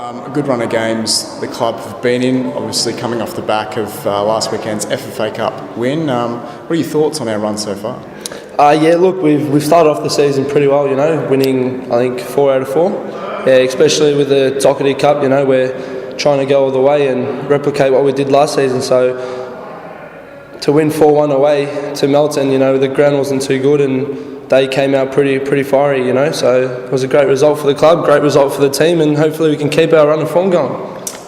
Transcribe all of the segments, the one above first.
A good run of games the club have been in, obviously coming off the back of last weekend's FFA Cup win. What are your thoughts on our run so far? Yeah, look, we've started off the season pretty well, winning I think 4 out of 4. Yeah, especially with the Doherty Cup, we're trying to go all the way and replicate what we did last season. So to win 4-1 away to Melton, the ground wasn't too good and they came out pretty fiery, So it was a great result for the club, great result for the team, and hopefully we can keep our run of form going.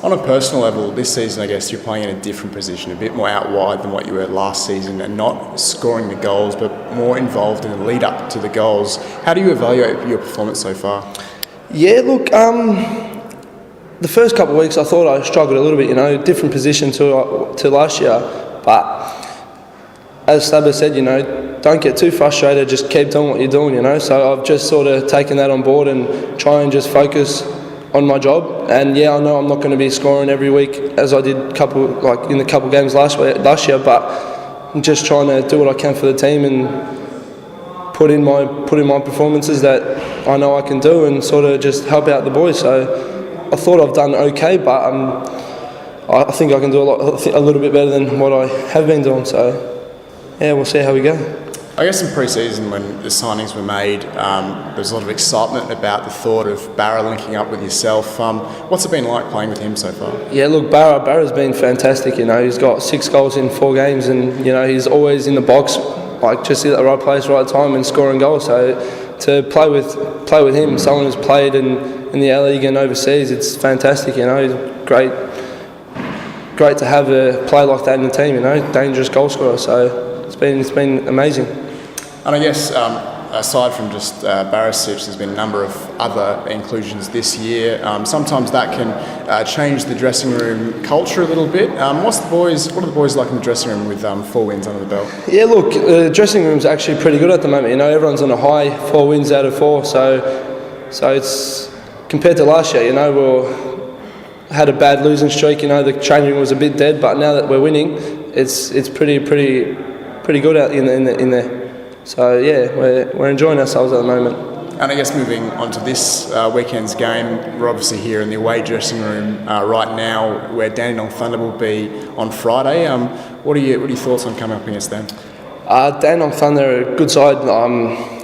On a personal level, this season, I guess you're playing in a different position, a bit more out wide than what you were last season, and not scoring the goals, but more involved in the lead up to the goals. How do you evaluate your performance so far? Yeah, look, the first couple of weeks I thought I struggled a little bit, different position to last year, but as Stipo said, don't get too frustrated, just keep doing what you're doing, So I've just sort of taken that on board and try and just focus on my job. And yeah, I know I'm not going to be scoring every week as I did in the couple games last year, but I'm just trying to do what I can for the team and put in my performances that I know I can do and sort of just help out the boys. So I thought I've done okay, but I think I can do a little bit better than what I have been doing. So yeah, we'll see how we go. I guess in pre-season when the signings were made, there was a lot of excitement about the thought of Barra linking up with yourself. What's it been like playing with him so far? Yeah, look, Barra's been fantastic. He's got 6 goals in 4 games, and he's always in the box, just at the right place, right time, and scoring goals. So to play with him, someone who's played in the A League and overseas, it's fantastic. He's great to have a player like that in the team. Dangerous goal scorer. So it's been amazing. And I guess aside from just Barisic, there's been a number of other inclusions this year. Sometimes that can change the dressing room culture a little bit. What are the boys like in the dressing room with 4 wins under the belt? Yeah, look, the dressing room's actually pretty good at the moment. Everyone's on a high, 4 wins out of 4. So it's compared to last year. We had a bad losing streak. The training room was a bit dead, but now that we're winning, it's pretty good out in there. So yeah, we're enjoying ourselves at the moment. And I guess moving on to this weekend's game, we're obviously here in the away dressing room right now, where Dandenong Thunder will be on Friday. What are your thoughts on coming up against them? Dandenong Thunder are a good side.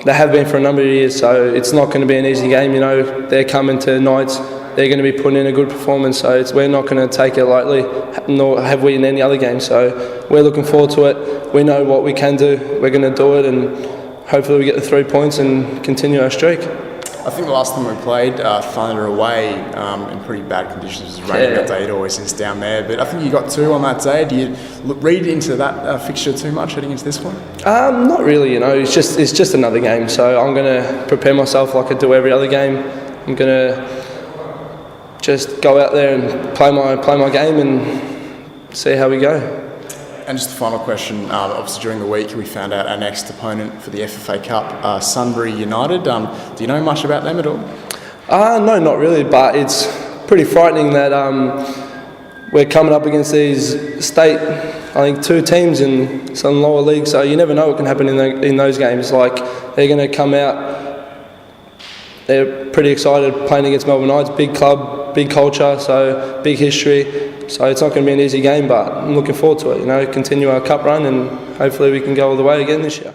They have been for a number of years, so it's not going to be an easy game. They're coming to Knights. They're going to be putting in a good performance, so we're not going to take it lightly, nor have we in any other game. So we're looking forward to it. We know what we can do. We're going to do it, and hopefully we get the 3 points and continue our streak. I think the last time we played Thunder away in pretty bad conditions, it was raining that day, it always is down there. But I think you got 2 on that day. Do you read into that fixture too much heading into this one? Not really. It's just another game. So I'm going to prepare myself like I do every other game. I'm going to just go out there and play my game and see how we go. And just a final question, obviously during the week we found out our next opponent for the FFA Cup, Sunbury United. Do you know much about them at all? No, not really, but it's pretty frightening that we're coming up against these state, I think 2 teams in some lower leagues, so you never know what can happen in those games. They're going to come out, they're pretty excited playing against Melbourne Knights, big club, big culture, so big history. So it's not going to be an easy game, but I'm looking forward to it. Continue our cup run and hopefully we can go all the way again this year.